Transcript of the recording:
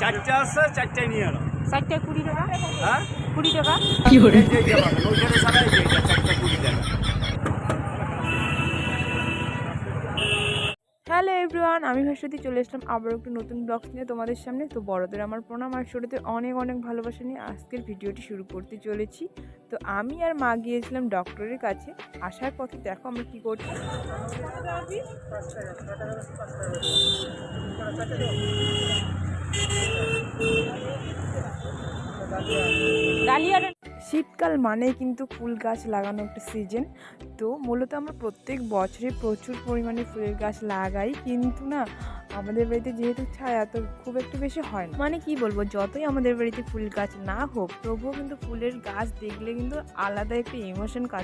চারটে আসছে, চারটায় নিয়ে এলো। 4টায় 20 টাকা। হ্যাঁ 20 টাকা। কি হলো? ওইখানে সারাই যে 4টা 20 টাকা। হ্যালো এভরিওয়ান, আমি ভাস্বতী চলে আসলাম আবার একটু নতুন ব্লগস নিয়ে তোমাদের সামনে। তো বড়দের আমার প্রণাম আর ছোটদের অনেক অনেক ভালোবাসা নিয়ে আজকের ভিডিওটি শুরু করতে চলেছি। তো আমি আর মা গিয়েছিলাম ডক্টরের কাছে। আসার পথে দেখো আমরা কি করছি। শীতকাল মানেই কিন্তু ফুল গাছ লাগানো একটা সিজন। তো মূলত আমরা প্রত্যেক বছরে প্রচুর পরিমাণে ফুলের গাছ লাগাই, কিন্তু না আমাদের বাড়িতে যেহেতু ছায়া তো খুব একটু বেশি হয় না। মানে কি বলবো, যতই আমাদের বাড়িতে ফুল গাছ না হোক তবুও কিন্তু ফুলের গাছ দেখলে কিন্তু আলাদা একটা ইমোশন কাজ